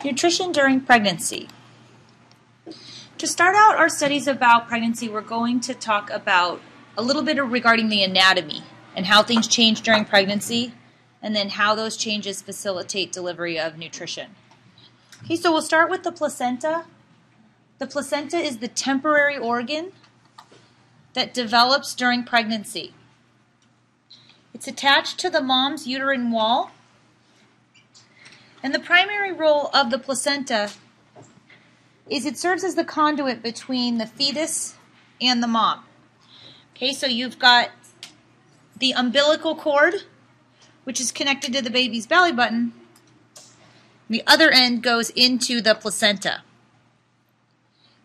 Nutrition during pregnancy. To start out our studies about pregnancy, we're going to talk about a little bit regarding the anatomy and how things change during pregnancy, and then how those changes facilitate delivery of nutrition. Okay, so we'll start with the placenta. The placenta is the temporary organ that develops during pregnancy. It's attached to the mom's uterine wall, and the primary role of the placenta is it serves as the conduit between the fetus and the mom. Okay, so you've got the umbilical cord, which is connected to the baby's belly button. The other end goes into the placenta.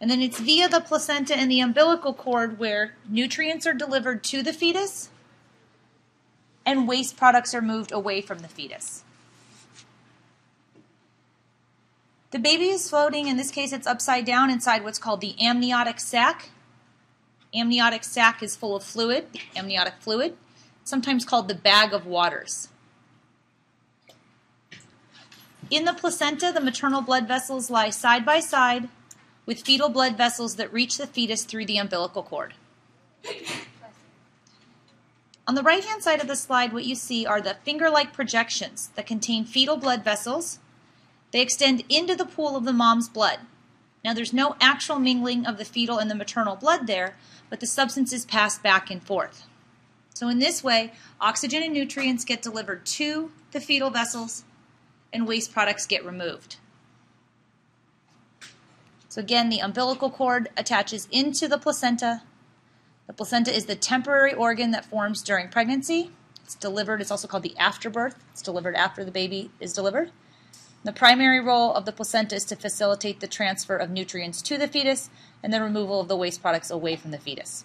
And then it's via the placenta and the umbilical cord where nutrients are delivered to the fetus and waste products are moved away from the fetus. The baby is floating, in this case it's upside down, inside what's called the amniotic sac. Amniotic sac is full of fluid, amniotic fluid, sometimes called the bag of waters. In the placenta, the maternal blood vessels lie side by side with fetal blood vessels that reach the fetus through the umbilical cord. On the right-hand side of the slide, what you see are the finger-like projections that contain fetal blood vessels. They extend into the pool of the mom's blood. Now, there's no actual mingling of the fetal and the maternal blood there, but the substances pass back and forth. So in this way, oxygen and nutrients get delivered to the fetal vessels and waste products get removed. So again, the umbilical cord attaches into the placenta. The placenta is the temporary organ that forms during pregnancy. It's delivered, it's also called the afterbirth. It's delivered after the baby is delivered. The primary role of the placenta is to facilitate the transfer of nutrients to the fetus and the removal of the waste products away from the fetus.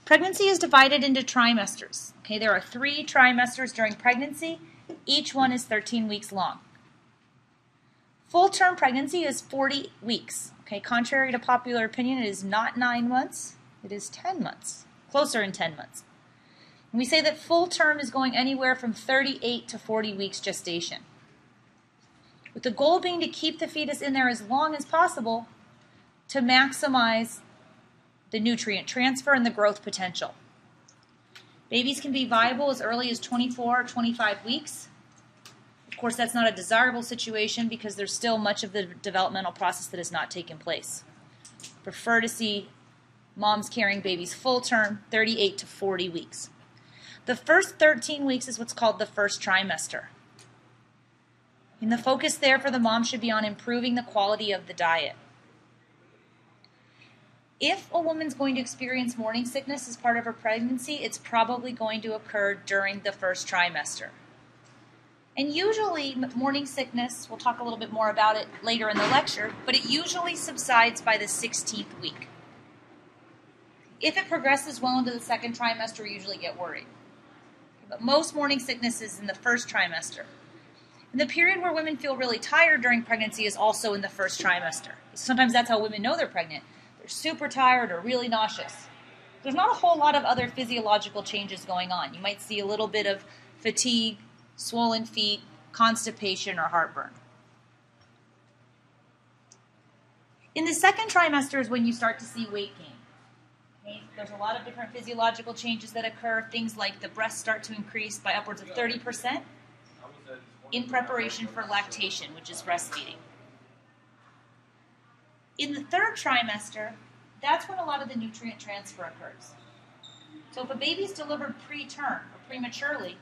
Pregnancy is divided into trimesters. Okay, there are 3 trimesters during pregnancy. Each one is 13 weeks long. Full-term pregnancy is 40 weeks. Okay, contrary to popular opinion, it is not 9 months. It is 10 months, closer in 10 months. And we say that full term is going anywhere from 38 to 40 weeks gestation, with the goal being to keep the fetus in there as long as possible to maximize the nutrient transfer and the growth potential. Babies can be viable as early as 24 or 25 weeks. Of course, that's not a desirable situation because there's still much of the developmental process that has not taken place. Prefer to see moms carrying babies full term, 38 to 40 weeks. The first 13 weeks is what's called the first trimester. And the focus there for the mom should be on improving the quality of the diet. If a woman's going to experience morning sickness as part of her pregnancy, it's probably going to occur during the first trimester. And usually morning sickness, we'll talk a little bit more about it later in the lecture, but it usually subsides by the 16th week. If it progresses well into the second trimester, we usually get worried. But most morning sickness is in the first trimester. And the period where women feel really tired during pregnancy is also in the first trimester. Sometimes that's how women know they're pregnant. They're super tired or really nauseous. There's not a whole lot of other physiological changes going on. You might see a little bit of fatigue, swollen feet, constipation, or heartburn. In the second trimester is when you start to see weight gain. Okay? There's a lot of different physiological changes that occur. Things like the breasts start to increase by upwards of 30% in preparation for lactation, which is breastfeeding. In the third trimester, that's when a lot of the nutrient transfer occurs. So if a baby is delivered preterm or prematurely,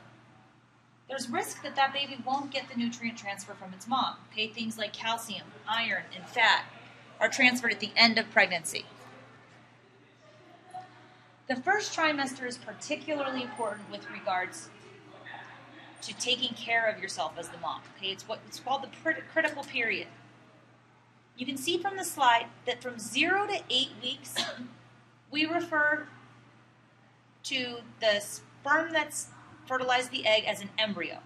there's risk that that baby won't get the nutrient transfer from its mom. Okay? Things like calcium, iron, and fat are transferred at the end of pregnancy. The first trimester is particularly important with regards to taking care of yourself as the mom. Okay? It's what's called the critical period. You can see from the slide that from 0 to 8 weeks, we refer to the sperm that's fertilized the egg as an embryo.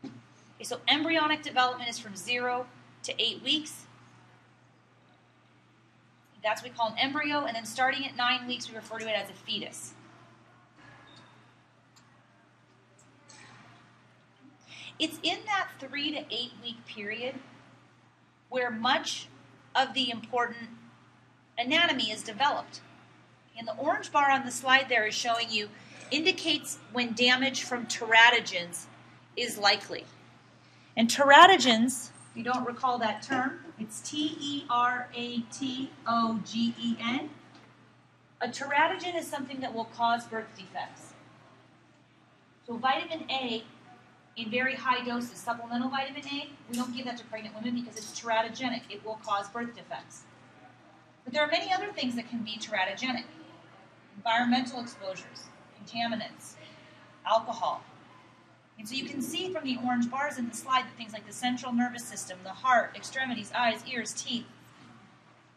Okay, so embryonic development is from 0 to 8 weeks. That's what we call an embryo, and then starting at 9 weeks, we refer to it as a fetus. It's in that 3 to 8 week period where much of the important anatomy is developed. And the orange bar on the slide there is showing you, indicates when damage from teratogens is likely. And teratogens, if you don't recall that term, it's T-E-R-A-T-O-G-E-N. A teratogen is something that will cause birth defects. So vitamin A in very high doses, supplemental vitamin A, we don't give that to pregnant women because it's teratogenic. It will cause birth defects. But there are many other things that can be teratogenic. Environmental exposures, contaminants, alcohol. And so you can see from the orange bars in the slide that things like the central nervous system, the heart, extremities, eyes, ears, teeth,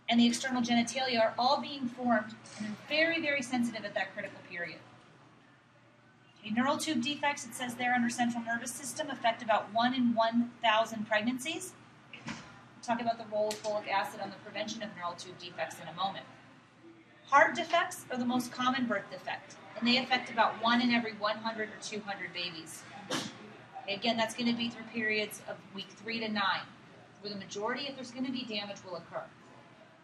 and the external genitalia are all being formed and are very, very sensitive at that critical period. Okay, neural tube defects, it says there under central nervous system, affect about 1 in 1,000 pregnancies. We'll talk about the role of folic acid on the prevention of neural tube defects in a moment. Heart defects are the most common birth defect, and they affect about 1 in every 100 or 200 babies. Okay, again, that's going to be through periods of week 3 to 9, where the majority, if there's going to be damage, will occur.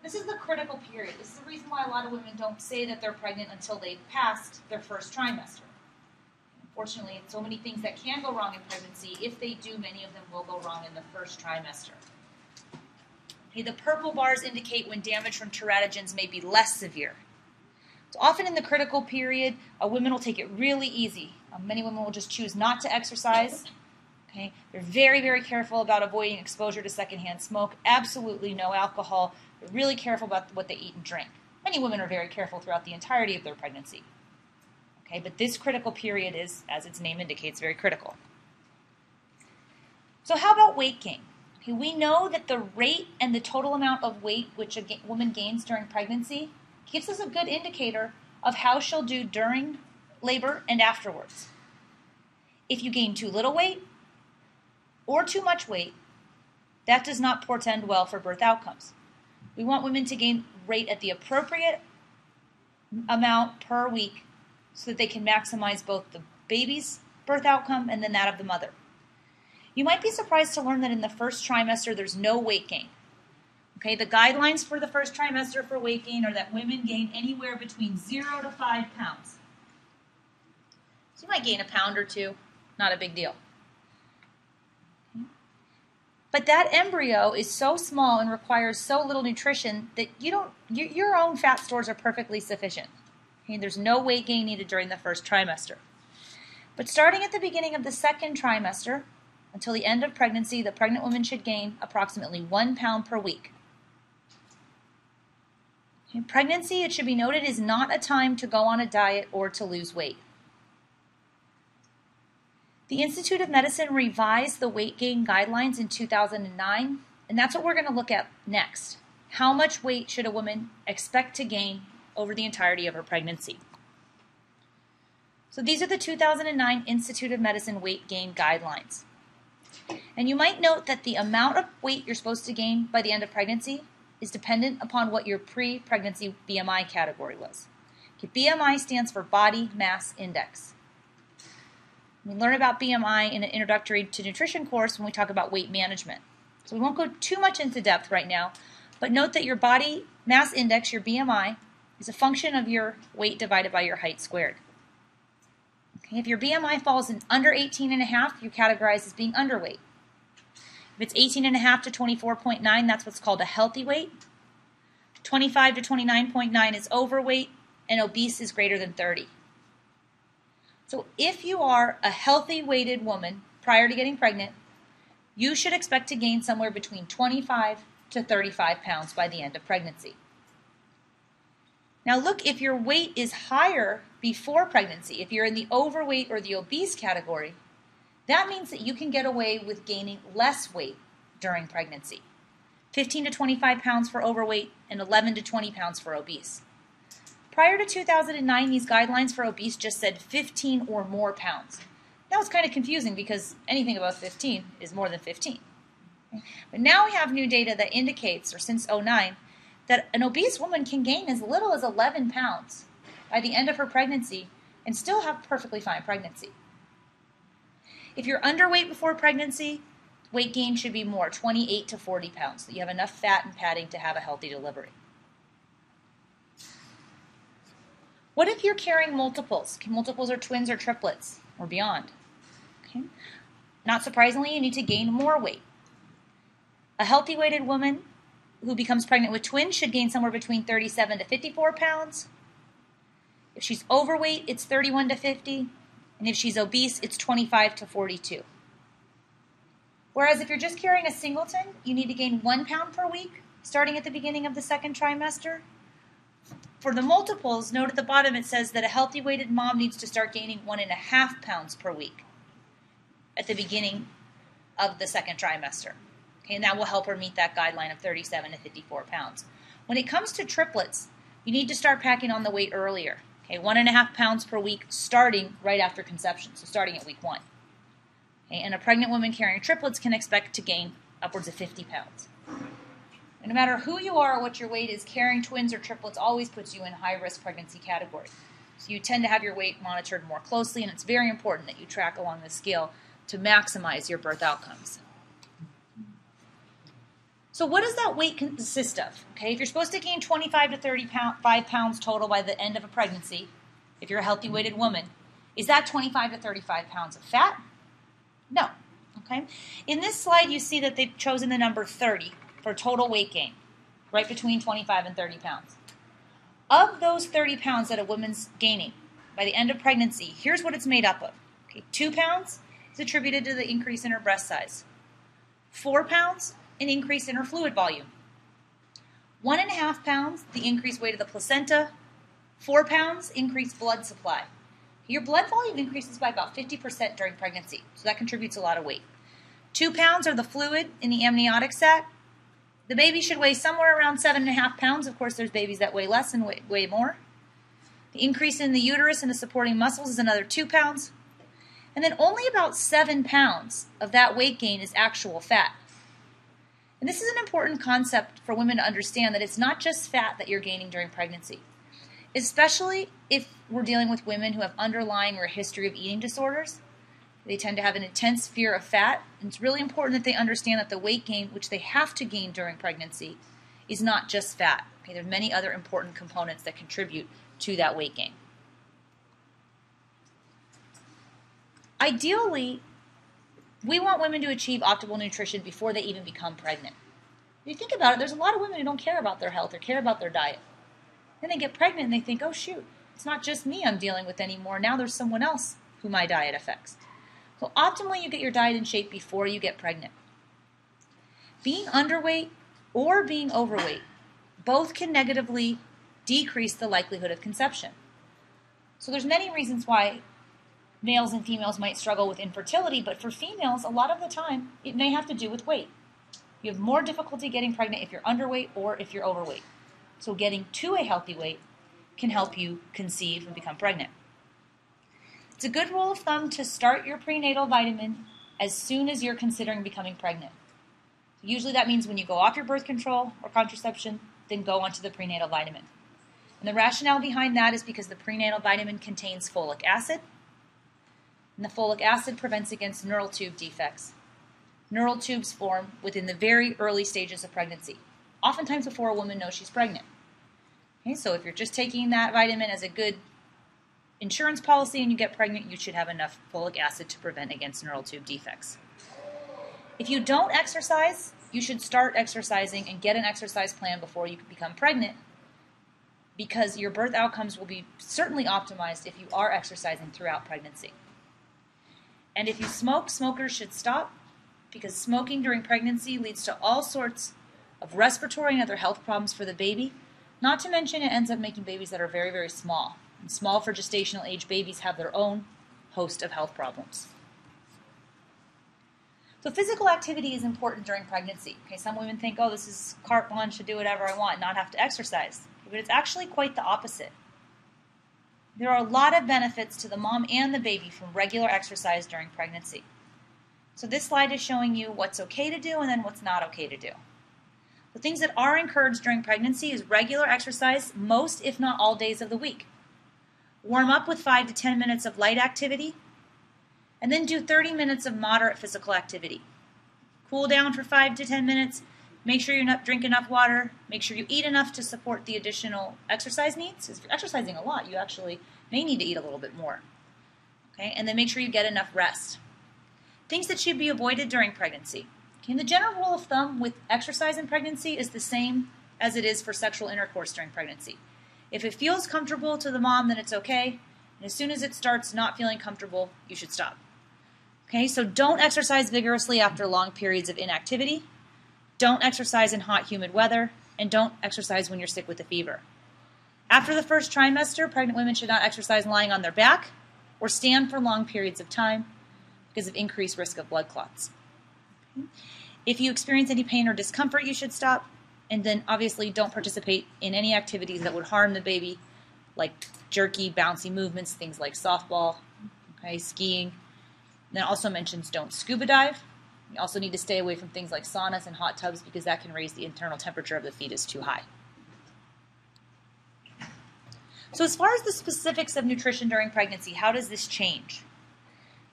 This is the critical period. This is the reason why a lot of women don't say that they're pregnant until they've passed their first trimester. Unfortunately, so many things that can go wrong in pregnancy. If they do, many of them will go wrong in the first trimester. Okay, the purple bars indicate when damage from teratogens may be less severe. So often in the critical period, women will take it really easy. Many women will just choose not to exercise. Okay, they're very, very careful about avoiding exposure to secondhand smoke. Absolutely no alcohol. They're really careful about what they eat and drink. Many women are very careful throughout the entirety of their pregnancy. Okay, but this critical period is, as its name indicates, very critical. So how about weight gain? Okay, we know that the rate and the total amount of weight which a woman gains during pregnancy gives us a good indicator of how she'll do during labor and afterwards. If you gain too little weight or too much weight, that does not portend well for birth outcomes. We want women to gain weight at the appropriate amount per week so that they can maximize both the baby's birth outcome and then that of the mother. You might be surprised to learn that in the first trimester there's no weight gain. Okay, the guidelines for the first trimester for weight gain are that women gain anywhere between 0 to 5 pounds. So you might gain a pound or two, not a big deal. Okay. But that embryo is so small and requires so little nutrition that your own fat stores are perfectly sufficient. Okay, there's no weight gain needed during the first trimester. But starting at the beginning of the second trimester, until the end of pregnancy, the pregnant woman should gain approximately 1 pound per week. Okay, pregnancy, it should be noted, is not a time to go on a diet or to lose weight. The Institute of Medicine revised the weight gain guidelines in 2009, and that's what we're going to look at next. How much weight should a woman expect to gain over the entirety of her pregnancy? So these are the 2009 Institute of Medicine weight gain guidelines. And you might note that the amount of weight you're supposed to gain by the end of pregnancy is dependent upon what your pre-pregnancy BMI category was. Okay, BMI stands for Body Mass Index. We learn about BMI in an Introductory to Nutrition course when we talk about weight management. So we won't go too much into depth right now, but note that your body mass index, your BMI, is a function of your weight divided by your height squared. Okay, if your BMI falls in under 18.5, you're categorized as being underweight. If it's 18.5 to 24.9, that's what's called a healthy weight. 25 to 29.9 is overweight, and obese is greater than 30. So if you are a healthy weighted woman prior to getting pregnant, you should expect to gain somewhere between 25 to 35 pounds by the end of pregnancy. Now look, if your weight is higher before pregnancy, if you're in the overweight or the obese category, that means that you can get away with gaining less weight during pregnancy. 15 to 25 pounds for overweight and 11 to 20 pounds for obese. Prior to 2009, these guidelines for obese just said 15 or more pounds. That was kind of confusing because anything above 15 is more than 15. But now we have new data that indicates, or since 2009, that an obese woman can gain as little as 11 pounds by the end of her pregnancy and still have a perfectly fine pregnancy. If you're underweight before pregnancy, weight gain should be more, 28 to 40 pounds, so that you have enough fat and padding to have a healthy delivery. What if you're carrying multiples? Multiples are twins or triplets or beyond. Okay. Not surprisingly, you need to gain more weight. A healthy weighted woman who becomes pregnant with twins should gain somewhere between 37 to 54 pounds. If she's overweight, it's 31 to 50. And if she's obese, it's 25 to 42. Whereas if you're just carrying a singleton, you need to gain 1 pound per week, starting at the beginning of the second trimester. For the multiples, note at the bottom it says that a healthy weighted mom needs to start gaining 1.5 pounds per week at the beginning of the second trimester. Okay, and that will help her meet that guideline of 37 to 54 pounds. When it comes to triplets, you need to start packing on the weight earlier. Okay, 1.5 pounds per week starting right after conception, so starting at week 1. Okay, and a pregnant woman carrying triplets can expect to gain upwards of 50 pounds. And no matter who you are or what your weight is, carrying twins or triplets always puts you in high-risk pregnancy category. So you tend to have your weight monitored more closely, and it's very important that you track along the scale to maximize your birth outcomes. So what does that weight consist of? Okay, if you're supposed to gain 25 to 35 pounds total by the end of a pregnancy, if you're a healthy weighted woman, is that 25 to 35 pounds of fat? No. Okay. In this slide, you see that they've chosen the number 30 for total weight gain, right between 25 and 30 pounds. Of those 30 pounds that a woman's gaining by the end of pregnancy, here's what it's made up of. Okay, 2 pounds is attributed to the increase in her breast size. 4 pounds, an increase in her fluid volume. 1.5 pounds, the increased weight of the placenta. 4 pounds, increased blood supply. Your blood volume increases by about 50% during pregnancy, so that contributes a lot of weight. 2 pounds are the fluid in the amniotic sac. The baby should weigh somewhere around 7.5 pounds. Of course, there's babies that weigh less and weigh more. The increase in the uterus and the supporting muscles is another 2 pounds. And then only about 7 pounds of that weight gain is actual fat. And this is an important concept for women to understand, that it's not just fat that you're gaining during pregnancy, especially if we're dealing with women who have underlying or a history of eating disorders. They tend to have an intense fear of fat, and it's really important that they understand that the weight gain, which they have to gain during pregnancy, is not just fat. Okay, there are many other important components that contribute to that weight gain. Ideally, we want women to achieve optimal nutrition before they even become pregnant. If you think about it, there's a lot of women who don't care about their health or care about their diet. Then they get pregnant and they think, oh shoot, it's not just me I'm dealing with anymore. Now there's someone else who my diet affects. So optimally, you get your diet in shape before you get pregnant. Being underweight or being overweight both can negatively decrease the likelihood of conception. So there's many reasons why males and females might struggle with infertility, but for females, a lot of the time, it may have to do with weight. You have more difficulty getting pregnant if you're underweight or if you're overweight. So getting to a healthy weight can help you conceive and become pregnant. It's a good rule of thumb to start your prenatal vitamin as soon as you're considering becoming pregnant. Usually that means when you go off your birth control or contraception, then go onto the prenatal vitamin. And the rationale behind that is because the prenatal vitamin contains folic acid, and the folic acid prevents against neural tube defects. Neural tubes form within the very early stages of pregnancy, oftentimes before a woman knows she's pregnant. Okay, so if you're just taking that vitamin as a good insurance policy and you get pregnant, you should have enough folic acid to prevent against neural tube defects. If you don't exercise, you should start exercising and get an exercise plan before you become pregnant, because your birth outcomes will be certainly optimized if you are exercising throughout pregnancy. And if you smoke, smokers should stop, because smoking during pregnancy leads to all sorts of respiratory and other health problems for the baby. Not to mention it ends up making babies that are very, very small. And small for gestational age babies have their own host of health problems. So physical activity is important during pregnancy. Okay, some women think, oh, this is carte blanche to do whatever I want, not have to exercise. But it's actually quite the opposite. There are a lot of benefits to the mom and the baby from regular exercise during pregnancy. So this slide is showing you what's okay to do and then what's not okay to do. The things that are encouraged during pregnancy is regular exercise most, if not all, days of the week. Warm up with 5 to 10 minutes of light activity. And then do 30 minutes of moderate physical activity. Cool down for 5 to 10 minutes. Make sure you drink enough water. Make sure you eat enough to support the additional exercise needs. If you're exercising a lot, you actually may need to eat a little bit more. Okay? And then make sure you get enough rest. Things that should be avoided during pregnancy. Okay? And the general rule of thumb with exercise in pregnancy is the same as it is for sexual intercourse during pregnancy. If it feels comfortable to the mom, then it's okay. And as soon as it starts not feeling comfortable, you should stop. Okay, so don't exercise vigorously after long periods of inactivity. Don't exercise in hot, humid weather. And don't exercise when you're sick with a fever. After the first trimester, pregnant women should not exercise lying on their back or stand for long periods of time because of increased risk of blood clots. Okay. If you experience any pain or discomfort, you should stop. And then obviously don't participate in any activities that would harm the baby, like jerky, bouncy movements, things like softball, okay, skiing. And then it also mentions don't scuba dive. You also need to stay away from things like saunas and hot tubs because that can raise the internal temperature of the fetus too high. So as far as the specifics of nutrition during pregnancy, how does this change?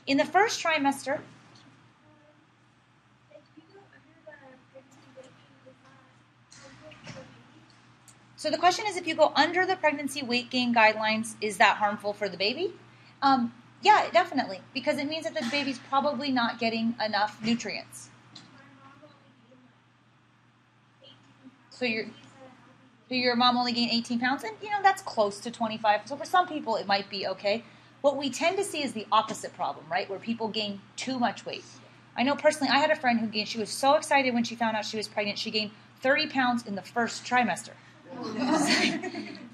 In the first trimester, so the question is, if you go under the pregnancy weight gain guidelines, is that harmful for the baby? Yeah, definitely, because it means that the baby's probably not getting enough nutrients. So your mom only gained 18 pounds, and that's close to 25. So for some people, it might be okay. What we tend to see is the opposite problem, right, where people gain too much weight. I know personally, I had a friend who she was so excited when she found out she was pregnant, she gained 30 pounds in the first trimester.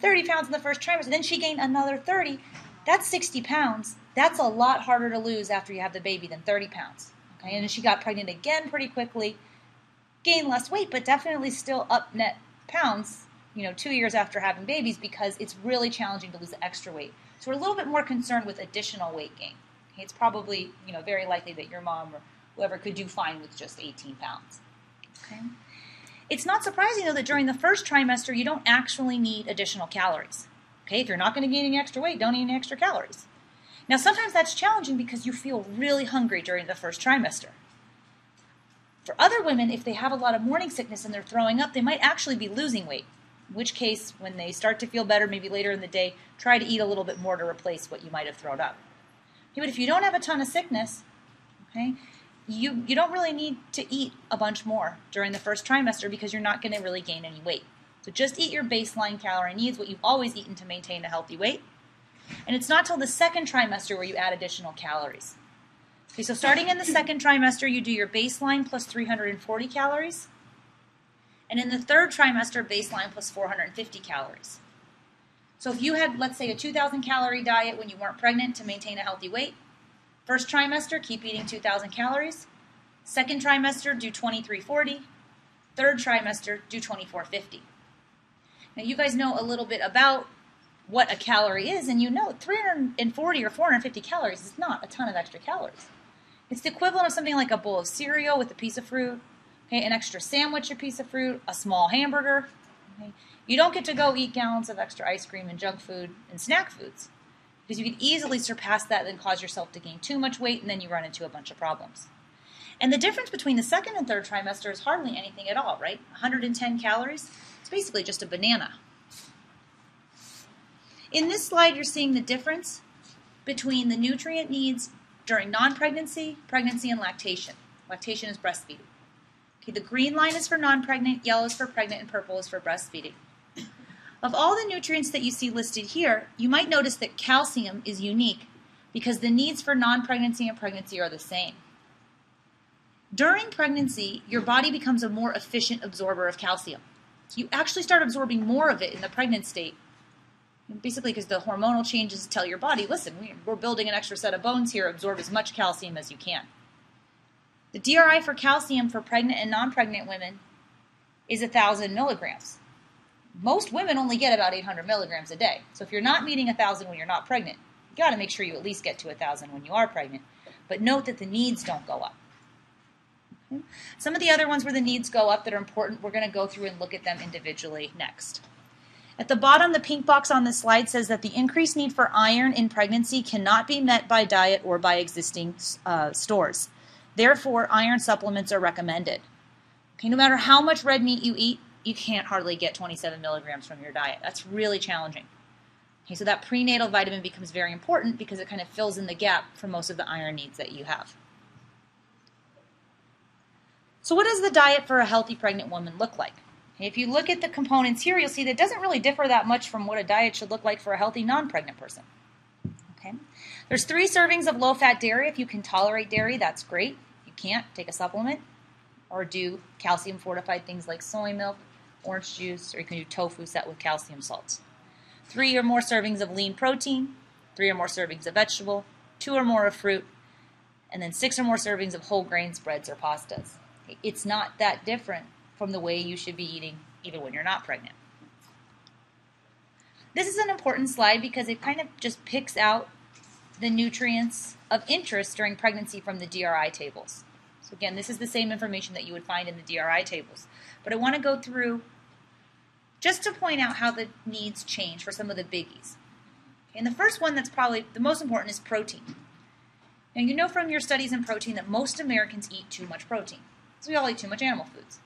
30 pounds in the first trimester. Then she gained another 30. That's 60 pounds. That's a lot harder to lose after you have the baby than 30 pounds. Okay? And then she got pregnant again pretty quickly, gained less weight, but definitely still up net pounds, 2 years after having babies, because it's really challenging to lose the extra weight. So we're a little bit more concerned with additional weight gain. Okay? It's probably, very likely that your mom or whoever could do fine with just 18 pounds. Okay? It's not surprising, though, that during the first trimester, you don't actually need additional calories. Okay, if you're not going to gain any extra weight, don't eat any extra calories. Now, sometimes that's challenging because you feel really hungry during the first trimester. For other women, if they have a lot of morning sickness and they're throwing up, they might actually be losing weight. In which case, when they start to feel better, maybe later in the day, try to eat a little bit more to replace what you might have thrown up. Okay, but if you don't have a ton of sickness, okay, you don't really need to eat a bunch more during the first trimester because you're not going to really gain any weight. So just eat your baseline calorie needs, what you've always eaten to maintain a healthy weight. And it's not till the second trimester where you add additional calories. Okay, so starting in the second trimester, you do your baseline plus 340 calories. And in the third trimester, baseline plus 450 calories. So if you had, let's say, a 2,000 calorie diet when you weren't pregnant to maintain a healthy weight, first trimester, keep eating 2,000 calories. Second trimester, do 2,340. Third trimester, do 2,450. Now, you guys know a little bit about what a calorie is, and 340 or 450 calories is not a ton of extra calories. It's the equivalent of something like a bowl of cereal with a piece of fruit, okay, an extra sandwich, a piece of fruit, a small hamburger. Okay. You don't get to go eat gallons of extra ice cream and junk food and snack foods, because you could easily surpass that and cause yourself to gain too much weight, and then you run into a bunch of problems. And the difference between the second and third trimester is hardly anything at all, right? 110 calories. It's basically just a banana. In this slide, you're seeing the difference between the nutrient needs during non-pregnancy, pregnancy, and lactation. Lactation is breastfeeding. Okay, the green line is for non-pregnant, yellow is for pregnant, and purple is for breastfeeding. Of all the nutrients that you see listed here, you might notice that calcium is unique because the needs for non-pregnancy and pregnancy are the same. During pregnancy, your body becomes a more efficient absorber of calcium. So you actually start absorbing more of it in the pregnant state, basically because the hormonal changes tell your body, listen, we're building an extra set of bones here, absorb as much calcium as you can. The DRI for calcium for pregnant and non-pregnant women is 1,000 milligrams. Most women only get about 800 milligrams a day. So if you're not meeting 1,000 when you're not pregnant, you got to make sure you at least get to 1,000 when you are pregnant. But note that the needs don't go up. Okay? Some of the other ones where the needs go up that are important, we're going to go through and look at them individually next. At the bottom, the pink box on this slide says that the increased need for iron in pregnancy cannot be met by diet or by existing stores. Therefore, iron supplements are recommended. Okay, no matter how much red meat you eat, you can't hardly get 27 milligrams from your diet. That's really challenging. Okay, so that prenatal vitamin becomes very important because it kind of fills in the gap for most of the iron needs that you have. So what does the diet for a healthy pregnant woman look like? Okay, if you look at the components here, you'll see that it doesn't really differ that much from what a diet should look like for a healthy non-pregnant person. Okay, there's 3 servings of low-fat dairy. If you can tolerate dairy, that's great. If you can't, take a supplement or do calcium-fortified things like soy milk, orange juice, or you can do tofu set with calcium salts. 3 or more servings of lean protein, 3 or more servings of vegetable, 2 or more of fruit, and then 6 or more servings of whole grains, breads, or pastas. It's not that different from the way you should be eating even when you're not pregnant. This is an important slide because it kind of just picks out the nutrients of interest during pregnancy from the DRI tables. So again, this is the same information that you would find in the DRI tables. But I want to go through just to point out how the needs change for some of the biggies. Okay, and the first one that's probably the most important is protein. Now you know from your studies in protein that most Americans eat too much protein. So we all eat too much animal foods.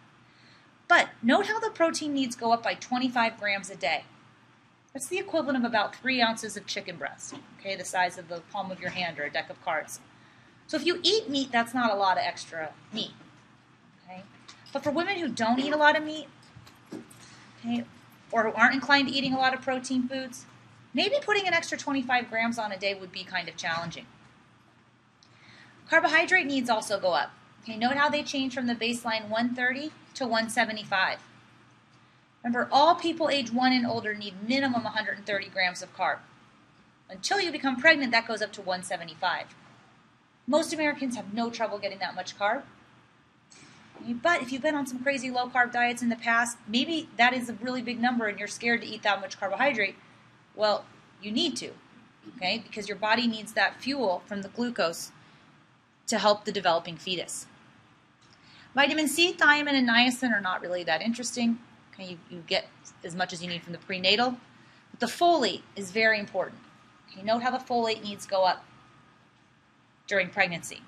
But note how the protein needs go up by 25 grams a day. That's the equivalent of about 3 ounces of chicken breast, okay, the size of the palm of your hand or a deck of cards. So if you eat meat, that's not a lot of extra meat. Okay? But for women who don't eat a lot of meat, okay, or aren't inclined to eating a lot of protein foods, maybe putting an extra 25 grams on a day would be kind of challenging. Carbohydrate needs also go up. Okay, note how they change from the baseline 130 to 175. Remember, all people age 1 and older need minimum 130 grams of carb. Until you become pregnant, that goes up to 175. Most Americans have no trouble getting that much carb. But if you've been on some crazy low-carb diets in the past, maybe that is a really big number and you're scared to eat that much carbohydrate. Well, you need to, okay, because your body needs that fuel from the glucose to help the developing fetus. Vitamin C, thiamine, and niacin are not really that interesting. Okay, you get as much as you need from the prenatal. But the folate is very important. Okay, note how the folate needs go up during pregnancy.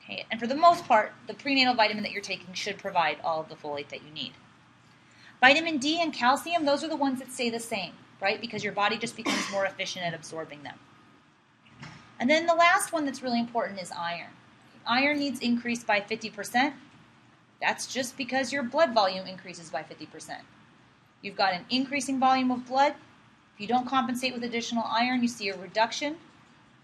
Okay, and for the most part, the prenatal vitamin that you're taking should provide all of the folate that you need. Vitamin D and calcium, those are the ones that stay the same, right? Because your body just becomes more efficient at absorbing them. And then the last one that's really important is iron. Iron needs increased by 50%. That's just because your blood volume increases by 50%. You've got an increasing volume of blood. If you don't compensate with additional iron, you see a reduction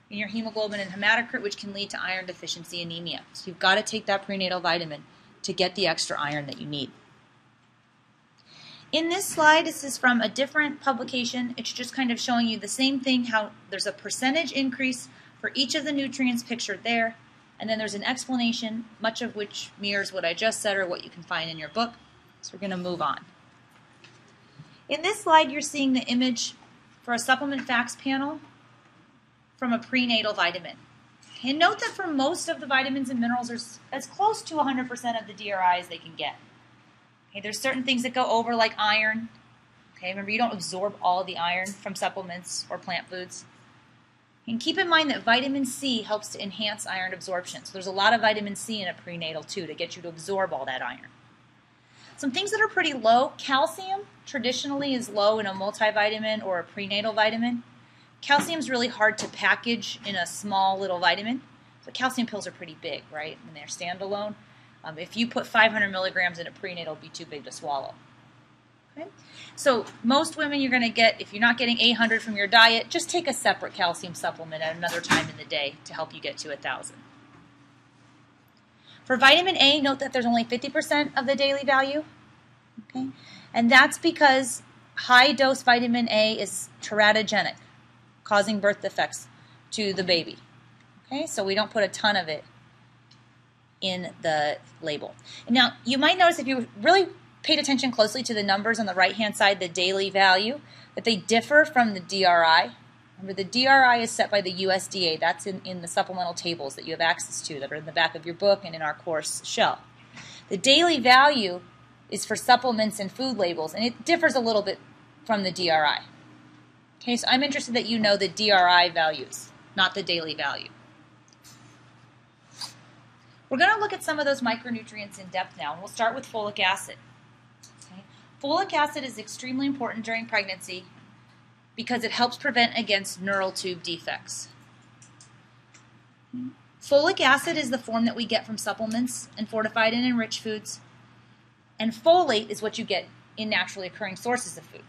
in your hemoglobin and hematocrit, which can lead to iron deficiency anemia. So you've got to take that prenatal vitamin to get the extra iron that you need. In this slide, this is from a different publication. It's just kind of showing you the same thing, how there's a percentage increase for each of the nutrients pictured there. And then there's an explanation, much of which mirrors what I just said or what you can find in your book. So we're going to move on. In this slide, you're seeing the image for a supplement facts panel from a prenatal vitamin. And note that for most of the vitamins and minerals are as close to 100% of the DRI as they can get. Okay, there's certain things that go over like iron. Okay, remember you don't absorb all the iron from supplements or plant foods. And keep in mind that vitamin C helps to enhance iron absorption. So there's a lot of vitamin C in a prenatal too to get you to absorb all that iron. Some things that are pretty low, calcium traditionally is low in a multivitamin or a prenatal vitamin. Calcium is really hard to package in a small little vitamin. So calcium pills are pretty big, right, when they're standalone. If you put 500 milligrams in a prenatal, it'd be too big to swallow. Okay? So most women you're going to get, if you're not getting 800 from your diet, just take a separate calcium supplement at another time in the day to help you get to 1,000. For vitamin A, note that there's only 50% of the daily value. Okay? And that's because high-dose vitamin A is teratogenic, causing birth defects to the baby. Okay? So we don't put a ton of it in the label. Now, you might notice if you really paid attention closely to the numbers on the right-hand side, the daily value, that they differ from the DRI. Remember, the DRI is set by the USDA. That's in the supplemental tables that you have access to that are in the back of your book and in our course shell. The daily value is for supplements and food labels, and it differs a little bit from the DRI. Okay, so I'm interested that you know the DRI values, not the daily value. We're going to look at some of those micronutrients in depth now, and we'll start with folic acid. Okay? Folic acid is extremely important during pregnancy because it helps prevent against neural tube defects. Folic acid is the form that we get from supplements and fortified and enriched foods, and folate is what you get in naturally occurring sources of food.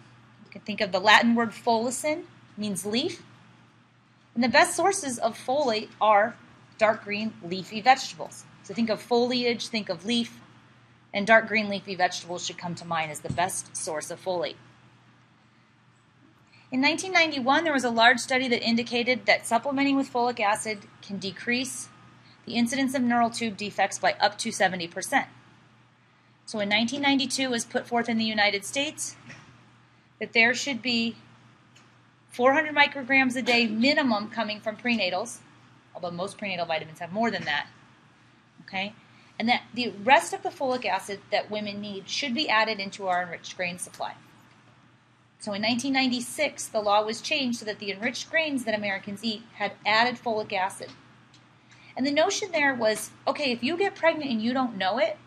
You can think of the Latin word folicin, means leaf, and the best sources of folate are dark green leafy vegetables. So think of foliage, think of leaf, and dark green leafy vegetables should come to mind as the best source of folate. In 1991, there was a large study that indicated that supplementing with folic acid can decrease the incidence of neural tube defects by up to 70%. So in 1992, it was put forth in the United States that there should be 400 micrograms a day minimum coming from prenatals, although most prenatal vitamins have more than that. Okay? And that the rest of the folic acid that women need should be added into our enriched grain supply. So in 1996, the law was changed so that the enriched grains that Americans eat had added folic acid. And the notion there was, okay, if you get pregnant and you don't know it,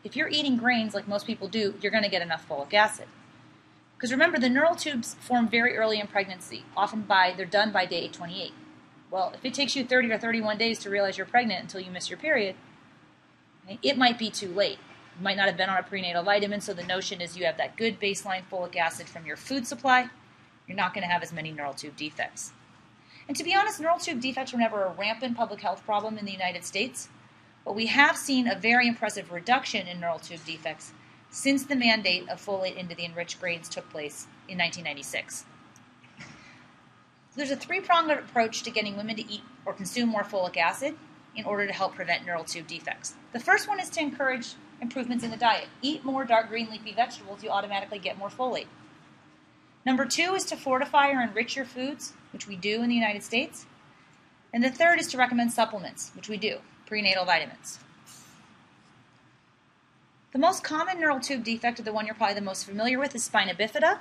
if you're eating grains like most people do, you're going to get enough folic acid. Because remember, the neural tubes form very early in pregnancy. Often they're done by day 28. Well, if it takes you 30 or 31 days to realize you're pregnant until you miss your period, it might be too late. You might not have been on a prenatal vitamin, so the notion is you have that good baseline folic acid from your food supply. You're not going to have as many neural tube defects. And to be honest, neural tube defects were never a rampant public health problem in the United States, but we have seen a very impressive reduction in neural tube defects since the mandate of folate into the enriched grains took place in 1996. There's a three-pronged approach to getting women to eat or consume more folic acid in order to help prevent neural tube defects. The first one is to encourage improvements in the diet. Eat more dark green leafy vegetables, you automatically get more folate. Number two is to fortify or enrich your foods, which we do in the United States. And the third is to recommend supplements, which we do, prenatal vitamins. The most common neural tube defect, or the one you're probably the most familiar with, is spina bifida.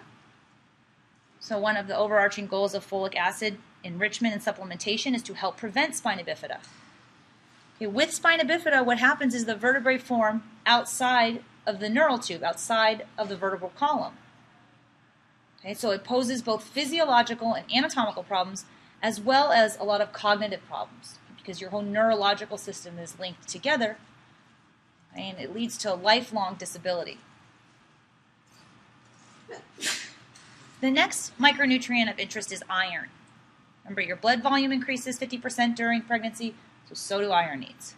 So one of the overarching goals of folic acid enrichment and supplementation is to help prevent spina bifida. Okay, with spina bifida, what happens is the vertebrae form outside of the neural tube, outside of the vertebral column. Okay, so it poses both physiological and anatomical problems, as well as a lot of cognitive problems, because your whole neurological system is linked together, and it leads to lifelong disability. The next micronutrient of interest is iron. Remember, your blood volume increases 50% during pregnancy, so do iron needs.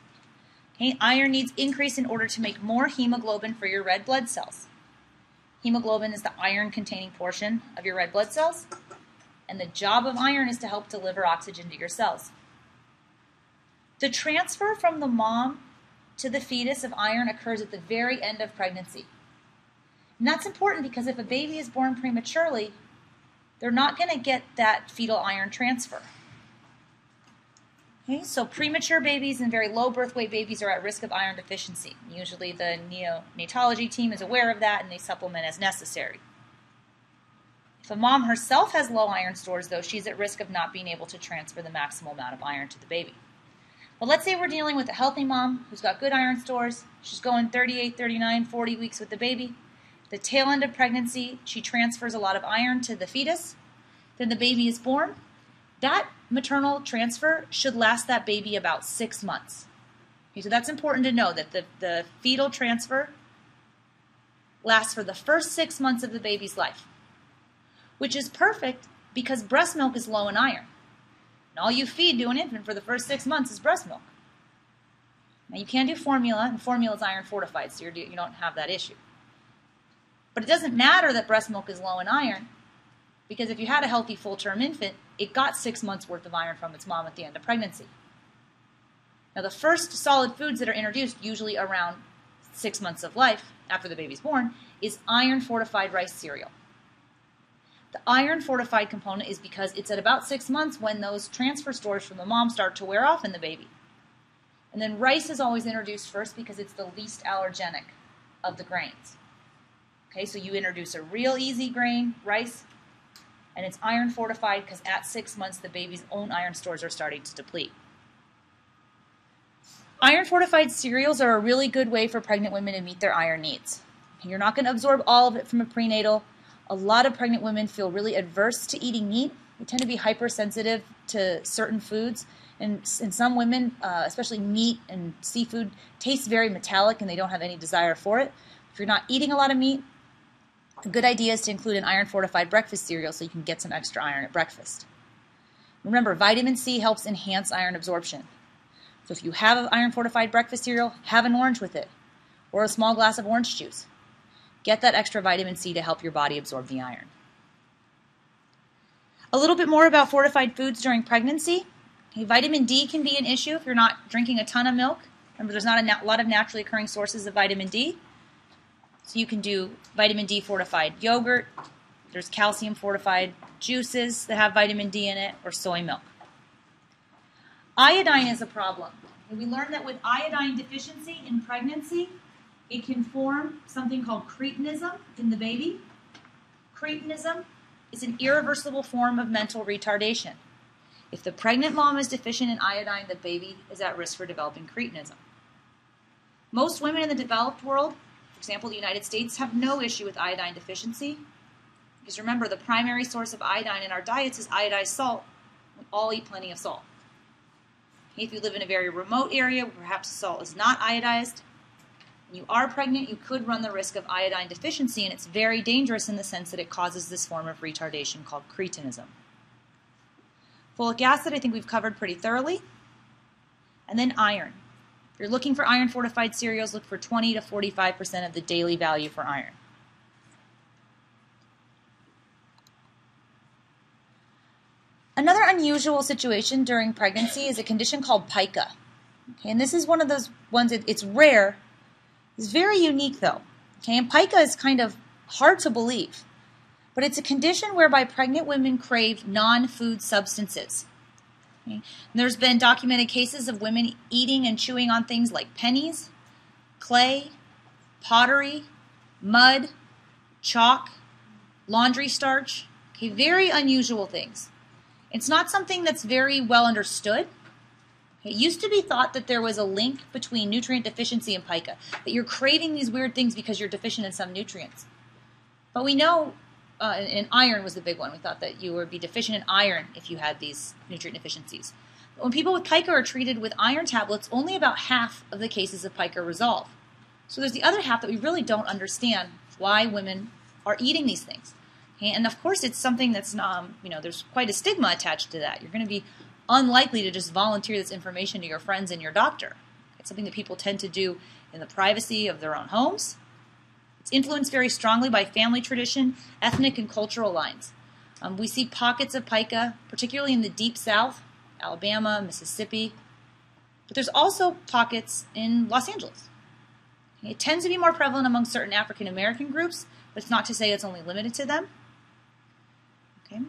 Okay, iron needs increase in order to make more hemoglobin for your red blood cells. Hemoglobin is the iron-containing portion of your red blood cells, and the job of iron is to help deliver oxygen to your cells. The transfer from the mom to the fetus of iron occurs at the very end of pregnancy. And that's important because if a baby is born prematurely, they're not going to get that fetal iron transfer. Okay, so premature babies and very low birth weight babies are at risk of iron deficiency. Usually the neonatology team is aware of that and they supplement as necessary. If a mom herself has low iron stores, though, she's at risk of not being able to transfer the maximal amount of iron to the baby. But let's say we're dealing with a healthy mom who's got good iron stores. She's going 38, 39, 40 weeks with the baby. The tail end of pregnancy, she transfers a lot of iron to the fetus. Then the baby is born. That maternal transfer should last that baby about 6 months. Okay, so that's important to know, that the fetal transfer lasts for the first 6 months of the baby's life, which is perfect because breast milk is low in iron. And all you feed to an infant for the first 6 months is breast milk. Now you can't do formula, and formula is iron fortified, so you don't have that issue. But it doesn't matter that breast milk is low in iron, because if you had a healthy full-term infant, it got 6 months worth of iron from its mom at the end of pregnancy. Now the first solid foods that are introduced, usually around 6 months of life after the baby's born, is iron fortified rice cereal. The iron fortified component is because it's at about 6 months when those transfer stores from the mom start to wear off in the baby. And then rice is always introduced first because it's the least allergenic of the grains. Okay, so you introduce a real easy grain, rice, and it's iron fortified because at 6 months the baby's own iron stores are starting to deplete. Iron fortified cereals are a really good way for pregnant women to meet their iron needs. You're not going to absorb all of it from a prenatal. A lot of pregnant women feel really adverse to eating meat. They tend to be hypersensitive to certain foods. And in some women, especially meat and seafood, tastes very metallic and they don't have any desire for it. If you're not eating a lot of meat, a good idea is to include an iron-fortified breakfast cereal so you can get some extra iron at breakfast. Remember, vitamin C helps enhance iron absorption. So if you have an iron-fortified breakfast cereal, have an orange with it, or a small glass of orange juice. Get that extra vitamin C to help your body absorb the iron. A little bit more about fortified foods during pregnancy. Okay, vitamin D can be an issue if you're not drinking a ton of milk. Remember, there's not a lot of naturally occurring sources of vitamin D. So you can do vitamin D fortified yogurt. There's calcium fortified juices that have vitamin D in it, or soy milk. Iodine is a problem. And we learned that with iodine deficiency in pregnancy, it can form something called cretinism in the baby. Cretinism is an irreversible form of mental retardation. If the pregnant mom is deficient in iodine, the baby is at risk for developing cretinism. Most women in the developed world, for example, the United States, have no issue with iodine deficiency. Because remember, the primary source of iodine in our diets is iodized salt. We all eat plenty of salt. Okay, if you live in a very remote area where perhaps salt is not iodized, and you are pregnant, you could run the risk of iodine deficiency, and it's very dangerous in the sense that it causes this form of retardation called cretinism. Folic acid, I think we've covered pretty thoroughly. And then iron. If you're looking for iron-fortified cereals, look for 20 to 45% of the daily value for iron. Another unusual situation during pregnancy is a condition called pica. Okay, and this is one of those ones, it's rare. It's very unique though. Okay, and pica is kind of hard to believe. But it's a condition whereby pregnant women crave non-food substances. Okay? There's been documented cases of women eating and chewing on things like pennies, clay, pottery, mud, chalk, laundry starch. Okay, very unusual things. It's not something that's very well understood. It used to be thought that there was a link between nutrient deficiency and pica, that you're craving these weird things because you're deficient in some nutrients. But we know, and iron was the big one, we thought that you would be deficient in iron if you had these nutrient deficiencies. But when people with pica are treated with iron tablets, only about half of the cases of pica resolve. So there's the other half that we really don't understand why women are eating these things. Okay? And of course it's something that's, there's quite a stigma attached to that. You're going to be unlikely to just volunteer this information to your friends and your doctor. It's something that people tend to do in the privacy of their own homes. It's influenced very strongly by family tradition, ethnic and cultural lines. We see pockets of pica, particularly in the deep south, Alabama, Mississippi, but there's also pockets in Los Angeles. It tends to be more prevalent among certain African American groups, but it's not to say it's only limited to them. Okay.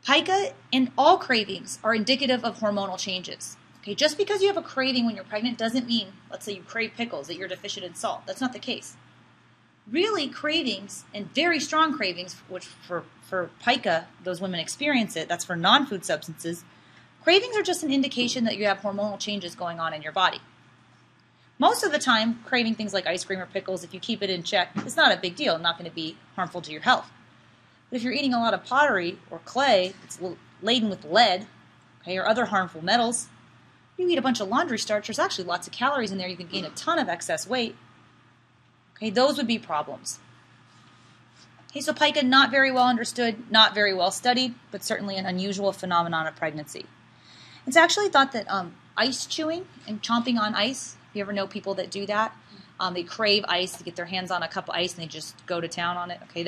Pica and all cravings are indicative of hormonal changes. Okay, just because you have a craving when you're pregnant doesn't mean, let's say you crave pickles, that you're deficient in salt. That's not the case. Really, cravings, and very strong cravings, which for pica, those women experience it, that's for non-food substances, cravings are just an indication that you have hormonal changes going on in your body. Most of the time, craving things like ice cream or pickles, if you keep it in check, it's not a big deal, not going to be harmful to your health. But if you're eating a lot of pottery or clay that's laden with lead, okay, or other harmful metals, you eat a bunch of laundry starch, there's actually lots of calories in there, you can gain a ton of excess weight. Okay, those would be problems. Okay, so pica, not very well understood, not very well studied, but certainly an unusual phenomenon of pregnancy. It's actually thought that ice chewing and chomping on ice, if you ever know people that do that, they crave ice, they get their hands on a cup of ice and they just go to town on it. Okay,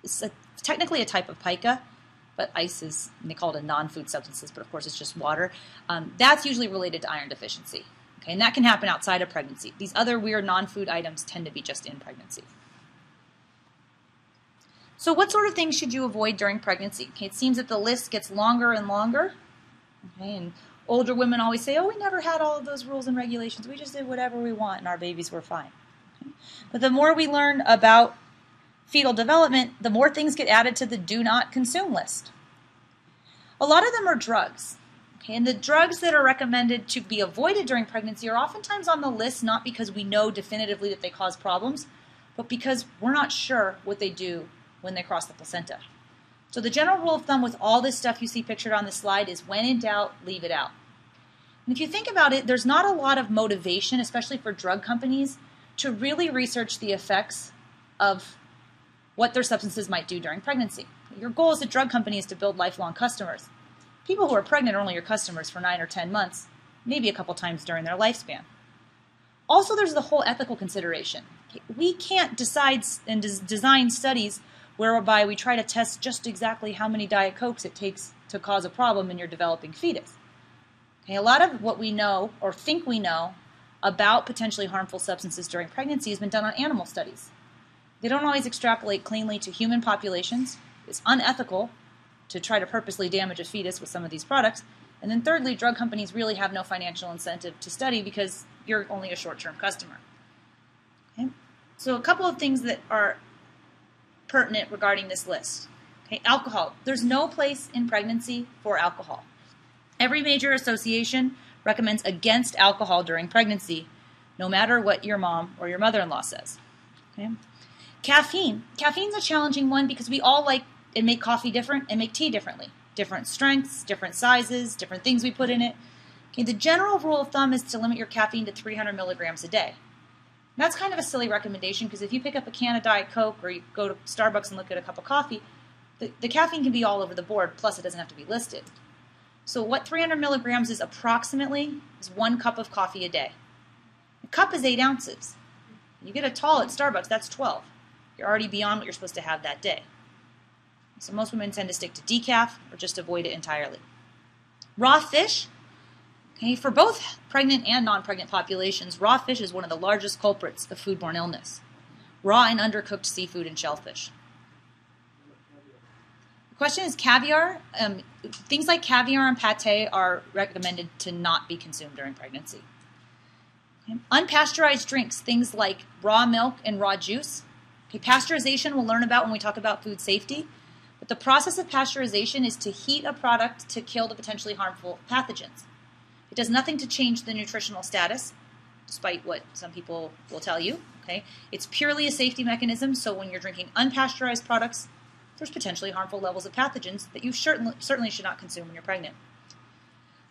it's technically a type of pica, but ice is, and they call it a non-food substances, but of course it's just water. That's usually related to iron deficiency. Okay, and that can happen outside of pregnancy. These other weird non-food items tend to be just in pregnancy. So what sort of things should you avoid during pregnancy? Okay, it seems that the list gets longer and longer. Okay, and older women always say, oh, we never had all of those rules and regulations. We just did whatever we want and our babies were fine. But the more we learn about fetal development, the more things get added to the do not consume list. A lot of them are drugs. Okay, and the drugs that are recommended to be avoided during pregnancy are oftentimes on the list not because we know definitively that they cause problems, but because we're not sure what they do when they cross the placenta. So the general rule of thumb with all this stuff you see pictured on this slide is when in doubt, leave it out. And if you think about it, there's not a lot of motivation, especially for drug companies, to really research the effects of what their substances might do during pregnancy. Your goal as a drug company is to build lifelong customers. People who are pregnant are only your customers for 9 or 10 months, maybe a couple times during their lifespan. Also, there's the whole ethical consideration. We can't decide and design studies whereby we try to test just exactly how many Diet Cokes it takes to cause a problem in your developing fetus. Okay, a lot of what we know or think we know about potentially harmful substances during pregnancy has been done on animal studies. They don't always extrapolate cleanly to human populations. It's unethical to try to purposely damage a fetus with some of these products. And then thirdly, drug companies really have no financial incentive to study because you're only a short-term customer. Okay? So a couple of things that are pertinent regarding this list. Okay, alcohol. There's no place in pregnancy for alcohol. Every major association recommends against alcohol during pregnancy, no matter what your mom or your mother-in-law says. Okay? Caffeine. Caffeine's a challenging one because we all like and make coffee different and make tea differently. Different strengths, different sizes, different things we put in it. Okay, the general rule of thumb is to limit your caffeine to 300 milligrams a day. And that's kind of a silly recommendation because if you pick up a can of Diet Coke or you go to Starbucks and look at a cup of coffee, the caffeine can be all over the board, plus it doesn't have to be listed. So what 300 milligrams is approximately is 1 cup of coffee a day. A cup is 8 ounces. You get a tall at Starbucks, that's 12. You're already beyond what you're supposed to have that day. So most women tend to stick to decaf or just avoid it entirely. Raw fish. Okay, for both pregnant and non-pregnant populations, raw fish is one of the largest culprits of foodborne illness. Raw and undercooked seafood and shellfish. The question is caviar. Things like caviar and pate are recommended to not be consumed during pregnancy. Okay. Unpasteurized drinks, things like raw milk and raw juice. Okay, pasteurization we'll learn about when we talk about food safety. But the process of pasteurization is to heat a product to kill the potentially harmful pathogens. It does nothing to change the nutritional status, despite what some people will tell you. Okay? It's purely a safety mechanism, so when you're drinking unpasteurized products, there's potentially harmful levels of pathogens that you certainly should not consume when you're pregnant.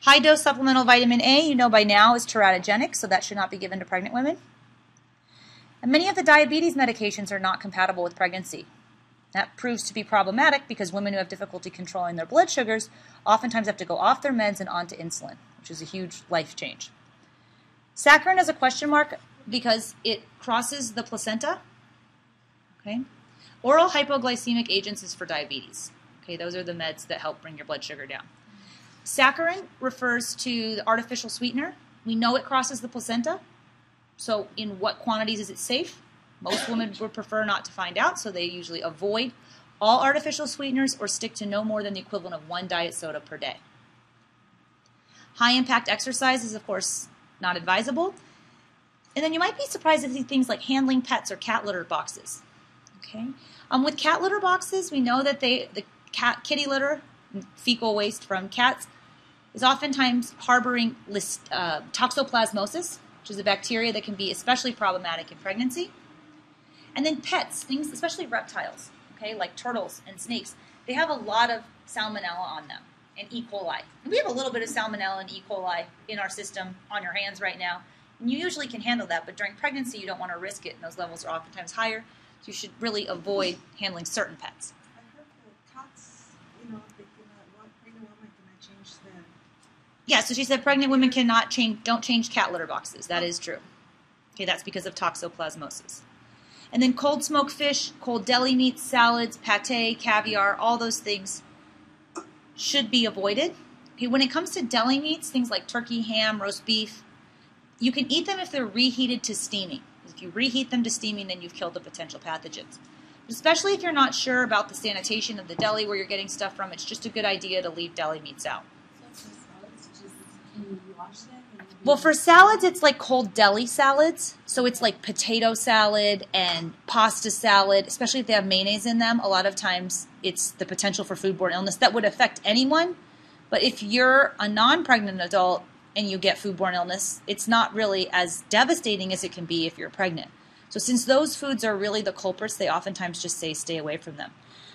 High-dose supplemental vitamin A, you know by now, is teratogenic, so that should not be given to pregnant women. And many of the diabetes medications are not compatible with pregnancy. That proves to be problematic because women who have difficulty controlling their blood sugars oftentimes have to go off their meds and onto insulin, which is a huge life change. Saccharin is a question mark because it crosses the placenta. Okay? Oral hypoglycemic agents is for diabetes. Okay, those are the meds that help bring your blood sugar down. Saccharin refers to the artificial sweetener. We know it crosses the placenta. So in what quantities is it safe? Most women would prefer not to find out, so they usually avoid all artificial sweeteners or stick to no more than the equivalent of 1 diet soda per day. High-impact exercise is, of course, not advisable. And then you might be surprised to see things like handling pets or cat litter boxes. Okay? With cat litter boxes, we know that the kitty litter, fecal waste from cats, is oftentimes harboring toxoplasmosis, which is a bacteria that can be especially problematic in pregnancy. And then pets, things, especially reptiles, okay, like turtles and snakes, they have a lot of salmonella on them and E. coli. And we have a little bit of salmonella and E. coli in our system on your hands right now. And you usually can handle that, but during pregnancy you don't want to risk it, and those levels are oftentimes higher. So you should really avoid handling certain pets. I heard that cats, pregnant women cannot change their... Yeah, so she said pregnant women don't change cat litter boxes. That is true. Okay, that's because of toxoplasmosis. And then cold smoked fish, cold deli meats, salads, pate, caviar, all those things should be avoided. Okay, when it comes to deli meats, things like turkey, ham, roast beef, you can eat them if they're reheated to steaming. If you reheat them to steaming, then you've killed the potential pathogens. But especially if you're not sure about the sanitation of the deli where you're getting stuff from, it's just a good idea to leave deli meats out. So for salads, can you wash them and Well, for salads, it's like cold deli salads. So it's like potato salad and pasta salad, especially if they have mayonnaise in them. A lot of times it's the potential for foodborne illness that would affect anyone. But if you're a non-pregnant adult and you get foodborne illness, it's not really as devastating as it can be if you're pregnant. So since those foods are really the culprits, they oftentimes just say stay away from them.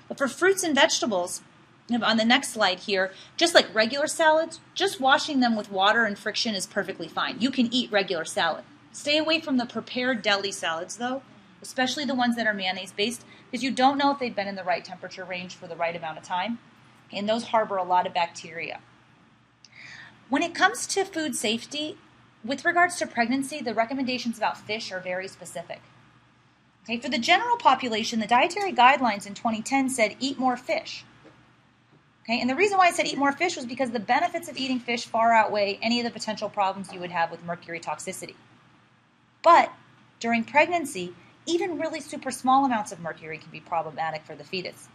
But for fruits and vegetables, on the next slide here, just like regular salads, just washing them with water and friction is perfectly fine. You can eat regular salad. Stay away from the prepared deli salads, though, especially the ones that are mayonnaise-based, because you don't know if they've been in the right temperature range for the right amount of time, and those harbor a lot of bacteria. When it comes to food safety, with regards to pregnancy, the recommendations about fish are very specific. Okay, for the general population, the dietary guidelines in 2010 said eat more fish. Okay, and the reason why I said eat more fish was because the benefits of eating fish far outweigh any of the potential problems you would have with mercury toxicity. But during pregnancy, even really super small amounts of mercury can be problematic for the fetus.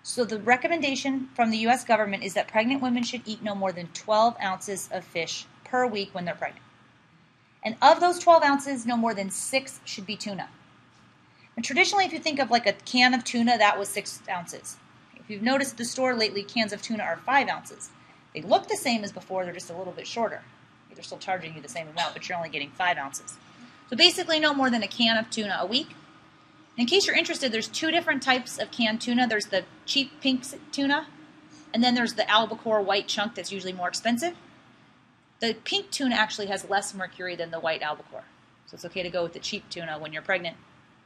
So the recommendation from the U.S. government is that pregnant women should eat no more than 12 ounces of fish per week when they're pregnant. And of those 12 ounces, no more than 6 should be tuna. And traditionally, if you think of like a can of tuna, that was 6 ounces. If you've noticed at the store lately, cans of tuna are 5 ounces. They look the same as before, they're just a little bit shorter. They're still charging you the same amount, but you're only getting 5 ounces. So basically no more than a can of tuna a week. In case you're interested, there's 2 different types of canned tuna. There's the cheap pink tuna, and then there's the albacore white chunk that's usually more expensive. The pink tuna actually has less mercury than the white albacore. So it's okay to go with the cheap tuna when you're pregnant.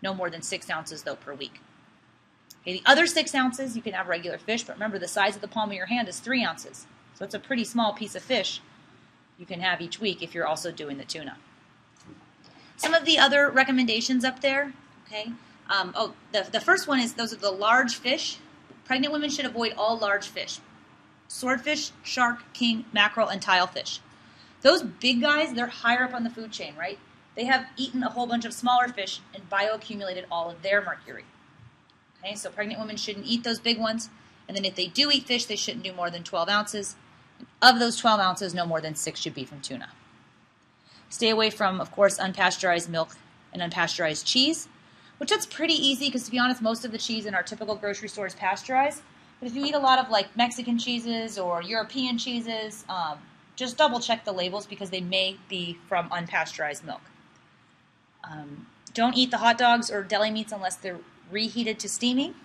No more than 6 ounces, though, per week. Okay, the other 6 ounces, you can have regular fish, but remember the size of the palm of your hand is 3 ounces. So it's a pretty small piece of fish you can have each week if you're also doing the tuna. Some of the other recommendations up there, okay. The first one is those are the large fish. Pregnant women should avoid all large fish. Swordfish, shark, king, mackerel, and tilefish. Those big guys, they're higher up on the food chain, right? They have eaten a whole bunch of smaller fish and bioaccumulated all of their mercury. Okay, so pregnant women shouldn't eat those big ones. And then if they do eat fish, they shouldn't do more than 12 ounces. And of those 12 ounces, no more than 6 should be from tuna. Stay away from, of course, unpasteurized milk and unpasteurized cheese, which that's pretty easy because, to be honest, most of the cheese in our typical grocery store is pasteurized. But if you eat a lot of like Mexican cheeses or European cheeses, just double check the labels because they may be from unpasteurized milk. Don't eat the hot dogs or deli meats unless they're reheated to steaming.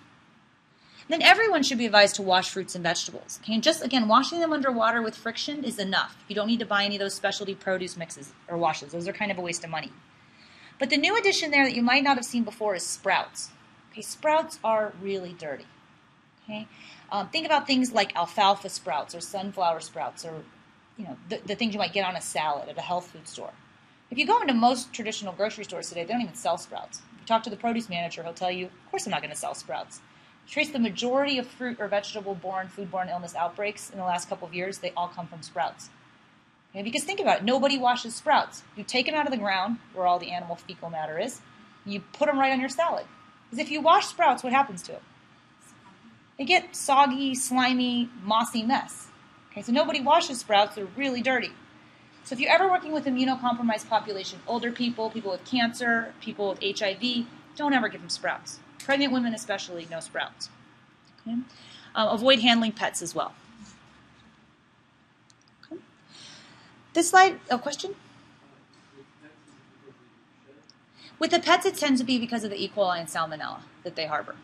Then everyone should be advised to wash fruits and vegetables. Okay, and just again, washing them under water with friction is enough. You don't need to buy any of those specialty produce mixes or washes. Those are kind of a waste of money. But the new addition there that you might not have seen before is sprouts. Okay, sprouts are really dirty. Okay, think about things like alfalfa sprouts or sunflower sprouts or the things you might get on a salad at a health food store. If you go into most traditional grocery stores today, they don't even sell sprouts. If you talk to the produce manager, he'll tell you, of course I'm not going to sell sprouts. Trace the majority of fruit or vegetable-borne foodborne illness outbreaks in the last couple of years, they all come from sprouts. Okay, because think about it, nobody washes sprouts. You take them out of the ground, where all the animal fecal matter is, and you put them right on your salad. Because if you wash sprouts, what happens to them? They get soggy, slimy, mossy mess. Okay, so nobody washes sprouts, they're really dirty. So if you're ever working with immunocompromised population, older people, people with cancer, people with HIV, don't ever give them sprouts. Pregnant women especially, no sprouts. Okay? Avoid handling pets as well. Okay. This slide, question? With the pets, it tends to be because of the E. coli and salmonella that they harbor.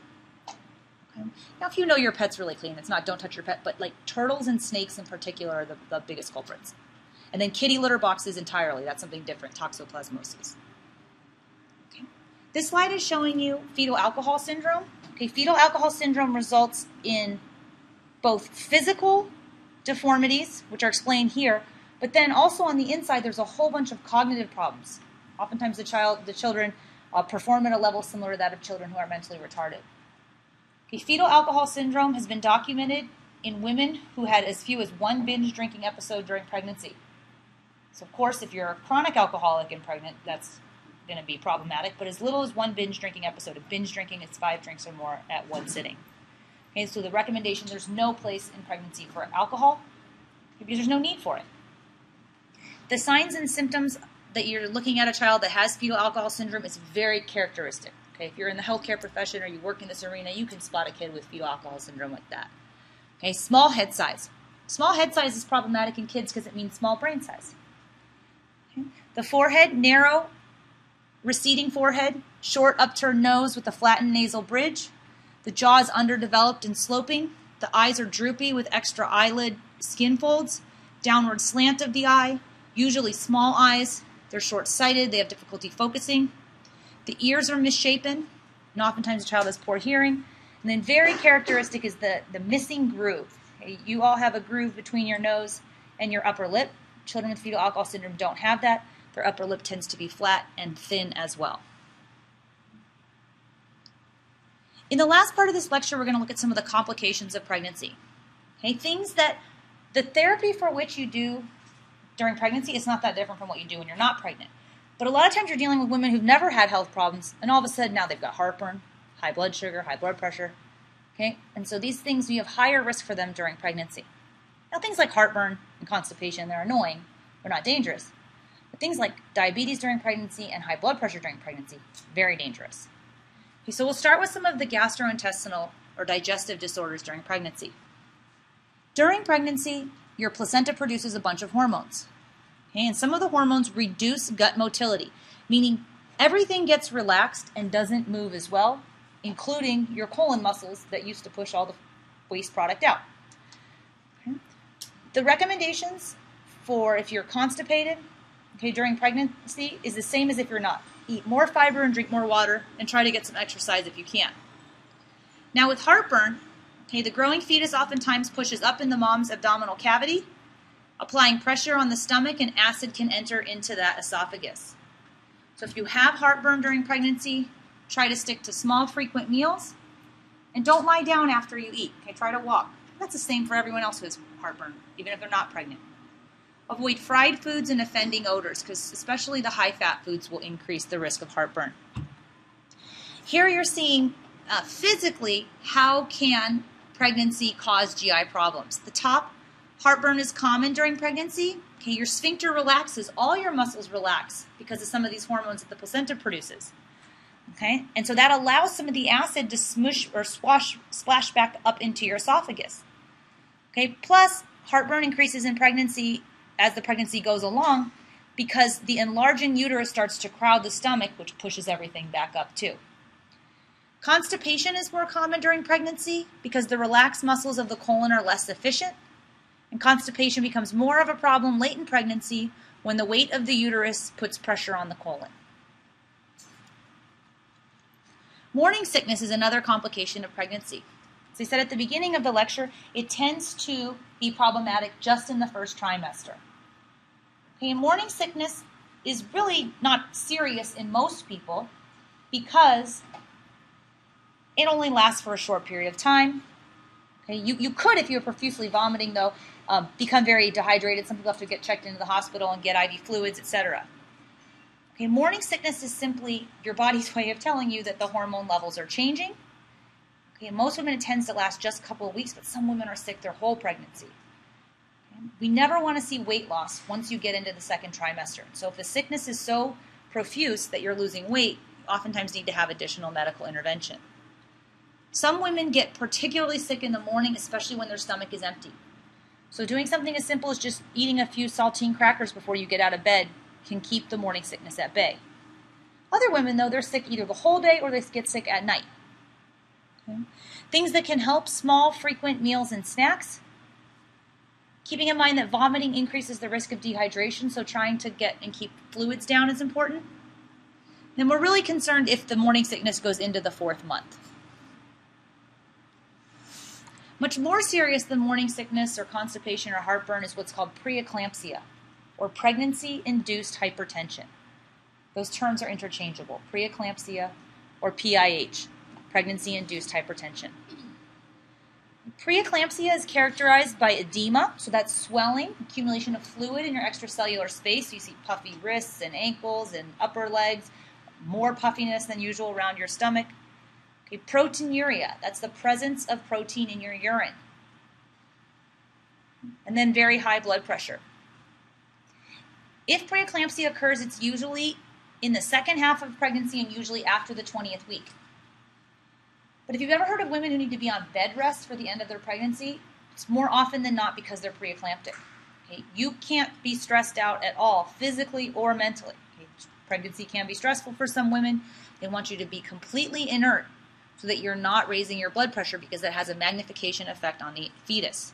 Okay. Now, if you know your pet's really clean, it's not don't touch your pet, but like turtles and snakes in particular are the biggest culprits. And then kitty litter boxes entirely, that's something different, toxoplasmosis. This slide is showing you fetal alcohol syndrome. Okay, fetal alcohol syndrome results in both physical deformities, which are explained here, but then also on the inside there's a whole bunch of cognitive problems. Oftentimes the children perform at a level similar to that of children who are mentally retarded. Okay, fetal alcohol syndrome has been documented in women who had as few as 1 binge drinking episode during pregnancy. So of course, if you're a chronic alcoholic and pregnant, that's going to be problematic, but as little as 1 binge drinking episode. Of binge drinking is 5 drinks or more at one sitting. Okay, so the recommendation, there's no place in pregnancy for alcohol because there's no need for it. The signs and symptoms that you're looking at a child that has fetal alcohol syndrome is very characteristic. Okay, if you're in the healthcare profession or you work in this arena, you can spot a kid with fetal alcohol syndrome like that. Okay, small head size. Small head size is problematic in kids because it means small brain size. Okay. The forehead, narrow, receding forehead, short upturned nose with a flattened nasal bridge. The jaw is underdeveloped and sloping. The eyes are droopy with extra eyelid skin folds. Downward slant of the eye, usually small eyes. They're short-sighted. They have difficulty focusing. The ears are misshapen, and oftentimes the child has poor hearing. And then very characteristic is the missing groove. Okay, you all have a groove between your nose and your upper lip. Children with fetal alcohol syndrome don't have that. Their upper lip tends to be flat and thin as well. In the last part of this lecture, we're going to look at some of the complications of pregnancy. Okay, things that the therapy for which you do during pregnancy is not that different from what you do when you're not pregnant. But a lot of times you're dealing with women who've never had health problems, and all of a sudden now they've got heartburn, high blood sugar, high blood pressure. Okay, and so these things, you have higher risk for them during pregnancy. Now things like heartburn and constipation, they're annoying, they're not dangerous. But things like diabetes during pregnancy and high blood pressure during pregnancy, very dangerous. Okay, so we'll start with some of the gastrointestinal or digestive disorders during pregnancy. During pregnancy, your placenta produces a bunch of hormones. Okay, and some of the hormones reduce gut motility, meaning everything gets relaxed and doesn't move as well, including your colon muscles that used to push all the waste product out. Okay. The recommendations for if you're constipated during pregnancy is the same as if you're not. Eat more fiber and drink more water, and try to get some exercise if you can. Now with heartburn, the growing fetus oftentimes pushes up in the mom's abdominal cavity, applying pressure on the stomach, and acid can enter into that esophagus. So if you have heartburn during pregnancy, try to stick to small, frequent meals, and don't lie down after you eat. Okay, try to walk. That's the same for everyone else who has heartburn, even if they're not pregnant. Avoid fried foods and offending odors, because especially the high-fat foods will increase the risk of heartburn. Here you're seeing physically how can pregnancy cause GI problems. The top, heartburn is common during pregnancy. Okay, your sphincter relaxes, all your muscles relax because of some of these hormones that the placenta produces. Okay, and so that allows some of the acid to smush or splash back up into your esophagus. Okay, plus heartburn increases in pregnancy as the pregnancy goes along because the enlarging uterus starts to crowd the stomach, which pushes everything back up too. Constipation is more common during pregnancy because the relaxed muscles of the colon are less efficient, and constipation becomes more of a problem late in pregnancy when the weight of the uterus puts pressure on the colon. Morning sickness is another complication of pregnancy. As I said at the beginning of the lecture, it tends to be problematic just in the first trimester. Okay, morning sickness is really not serious in most people because it only lasts for a short period of time. Okay, you could, if you're profusely vomiting, though, become very dehydrated. Some people have to get checked into the hospital and get IV fluids, etc. Okay, morning sickness is simply your body's way of telling you that the hormone levels are changing. Okay, most women it tends to last just a couple of weeks, but some women are sick their whole pregnancy. Okay? We never want to see weight loss once you get into the second trimester. So if the sickness is so profuse that you're losing weight, you oftentimes need to have additional medical intervention. Some women get particularly sick in the morning, especially when their stomach is empty. So doing something as simple as just eating a few saltine crackers before you get out of bed can keep the morning sickness at bay. Other women, though, they're sick either the whole day or they get sick at night. Okay. Things that can help: small, frequent meals and snacks. Keeping in mind that vomiting increases the risk of dehydration, so trying to get and keep fluids down is important. Then we're really concerned if the morning sickness goes into the 4th month. Much more serious than morning sickness or constipation or heartburn is what's called preeclampsia, or pregnancy-induced hypertension. Those terms are interchangeable: preeclampsia or PIH, pregnancy-induced hypertension. Preeclampsia is characterized by edema, so that's swelling, accumulation of fluid in your extracellular space. So you see puffy wrists and ankles and upper legs, more puffiness than usual around your stomach. Okay, proteinuria, that's the presence of protein in your urine. And then very high blood pressure. If preeclampsia occurs, it's usually in the second half of pregnancy and usually after the 20th week. But if you've ever heard of women who need to be on bed rest for the end of their pregnancy, it's more often than not because they're preeclamptic. Okay? You can't be stressed out at all, physically or mentally. Okay? Pregnancy can be stressful for some women. They want you to be completely inert so that you're not raising your blood pressure because that has a magnification effect on the fetus.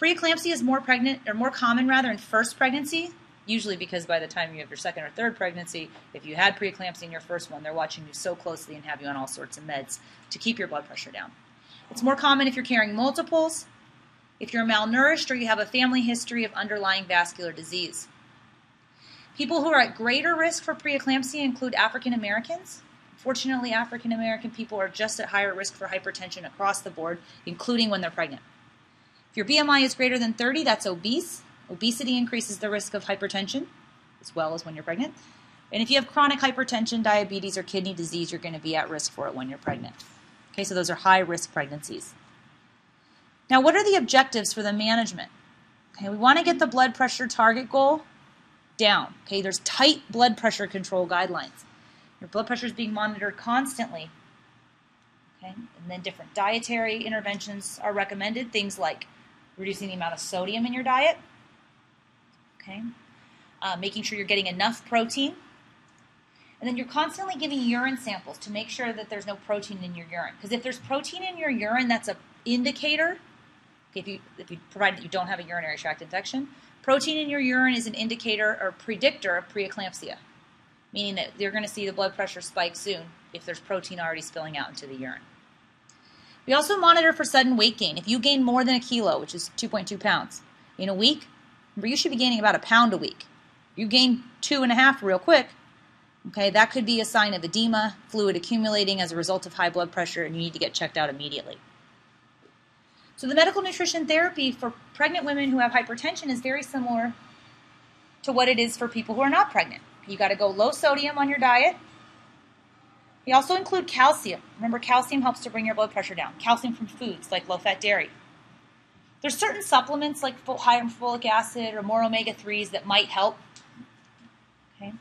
Preeclampsia is more common in first pregnancy, usually because by the time you have your second or third pregnancy, if you had preeclampsia in your first one, they're watching you so closely and have you on all sorts of meds to keep your blood pressure down. It's more common if you're carrying multiples, if you're malnourished, or you have a family history of underlying vascular disease. People who are at greater risk for preeclampsia include African Americans. Fortunately, African American people are just at higher risk for hypertension across the board, including when they're pregnant. If your BMI is greater than 30, that's obese. Obesity increases the risk of hypertension, as well as when you're pregnant. And if you have chronic hypertension, diabetes, or kidney disease, you're going to be at risk for it when you're pregnant. Okay, so those are high-risk pregnancies. Now, what are the objectives for the management? Okay, we want to get the blood pressure target goal down. Okay, there's tight blood pressure control guidelines. Your blood pressure is being monitored constantly. Okay, and then different dietary interventions are recommended, things like reducing the amount of sodium in your diet, okay, making sure you're getting enough protein, and then you're constantly giving urine samples to make sure that there's no protein in your urine. Because if there's protein in your urine, that's an indicator. Okay, if you provide that you don't have a urinary tract infection, protein in your urine is an indicator or predictor of preeclampsia, meaning that you're going to see the blood pressure spike soon if there's protein already spilling out into the urine. We also monitor for sudden weight gain. If you gain more than a kilo, which is 2.2 pounds, in a week, remember you should be gaining about a pound a week. You gain 2.5 real quick, okay, that could be a sign of edema, fluid accumulating as a result of high blood pressure, and you need to get checked out immediately. So the medical nutrition therapy for pregnant women who have hypertension is very similar to what it is for people who are not pregnant. You got to go low sodium on your diet. We also include calcium. Remember, calcium helps to bring your blood pressure down. Calcium from foods like low-fat dairy. There's certain supplements like high in folic acid or more omega-3s that might help. Okay?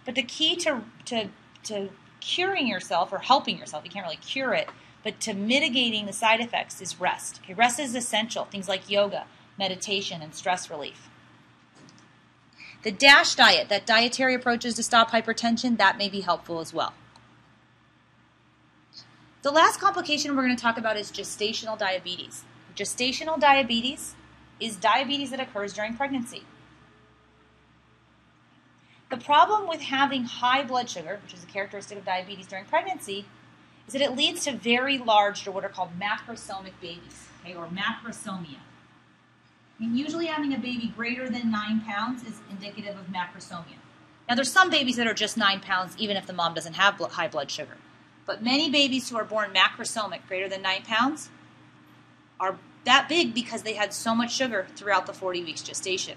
But the key to curing yourself or helping yourself, you can't really cure it, but to mitigating the side effects is rest. Okay? Rest is essential. Things like yoga, meditation, and stress relief. The DASH diet, that dietary approaches to stop hypertension, that may be helpful as well. The last complication we're going to talk about is gestational diabetes. Gestational diabetes is diabetes that occurs during pregnancy. The problem with having high blood sugar, which is a characteristic of diabetes during pregnancy, is that it leads to very large, or what are called macrosomic babies, okay, or macrosomia. Usually having a baby greater than 9 pounds is indicative of macrosomia. Now there's some babies that are just 9 pounds even if the mom doesn't have high blood sugar. But many babies who are born macrosomic, greater than 9 pounds, are that big because they had so much sugar throughout the 40 weeks gestation.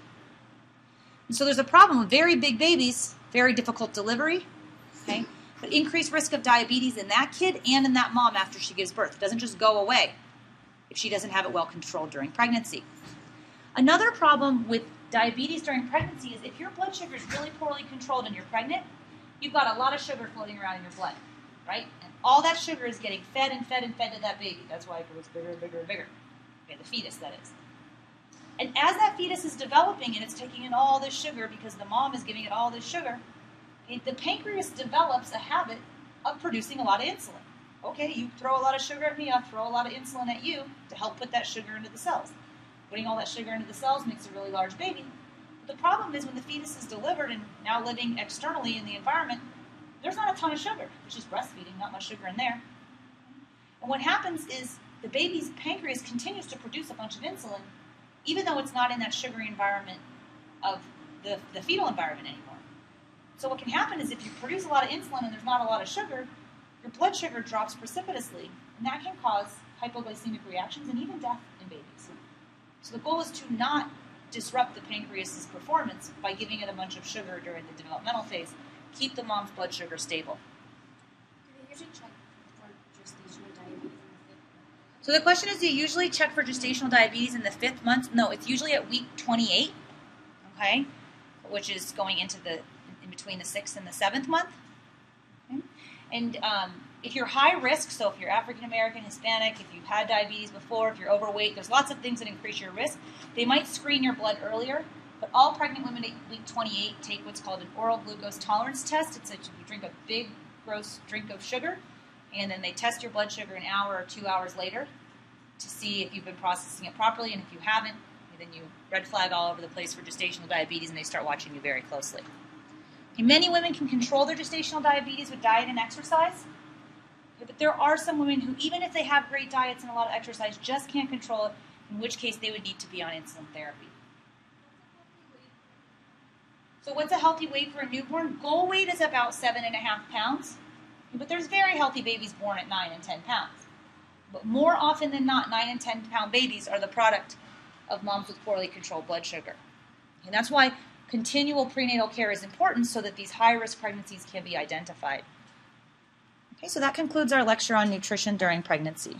And so there's a problem with very big babies, very difficult delivery, okay, but increased risk of diabetes in that kid and in that mom after she gives birth. It doesn't just go away if she doesn't have it well controlled during pregnancy. Another problem with diabetes during pregnancy is if your blood sugar is really poorly controlled and you're pregnant, you've got a lot of sugar floating around in your blood, right? And all that sugar is getting fed and fed and fed to that baby. That's why it grows bigger and bigger and bigger. Okay, the fetus, that is. And as that fetus is developing and it's taking in all this sugar because the mom is giving it all this sugar, okay, the pancreas develops a habit of producing a lot of insulin. Okay, you throw a lot of sugar at me, I'll throw a lot of insulin at you to help put that sugar into the cells. Putting all that sugar into the cells makes a really large baby. But the problem is when the fetus is delivered and now living externally in the environment, there's not a ton of sugar. It's just breastfeeding, not much sugar in there. And what happens is the baby's pancreas continues to produce a bunch of insulin, even though it's not in that sugary environment of the fetal environment anymore. So what can happen is if you produce a lot of insulin and there's not a lot of sugar, your blood sugar drops precipitously, and that can cause hypoglycemic reactions and even death in babies. So the goal is to not disrupt the pancreas's performance by giving it a bunch of sugar during the developmental phase. Keep the mom's blood sugar stable. Do they usually check for gestational diabetes in the 5th month? So the question is, do you usually check for gestational diabetes in the 5th month? No, it's usually at week 28. okay, which is going into in between the 6th and the 7th month. Okay? And if you're high risk, so if you're African American, Hispanic, if you've had diabetes before, if you're overweight, there's lots of things that increase your risk. They might screen your blood earlier, but all pregnant women at week 28 take what's called an oral glucose tolerance test. It's you drink a big, gross drink of sugar, and then they test your blood sugar an hour or 2 hours later to see if you've been processing it properly, and if you haven't, then you red flag all over the place for gestational diabetes, and they start watching you very closely. And many women can control their gestational diabetes with diet and exercise, but there are some women who, even if they have great diets and a lot of exercise, just can't control it, in which case they would need to be on insulin therapy. So what's a healthy weight for a newborn? Goal weight is about 7.5 pounds, but there's very healthy babies born at 9 and 10 pounds. But more often than not, 9 and 10 pound babies are the product of moms with poorly controlled blood sugar. And that's why continual prenatal care is important, so that these high-risk pregnancies can be identified. Okay, so that concludes our lecture on nutrition during pregnancy.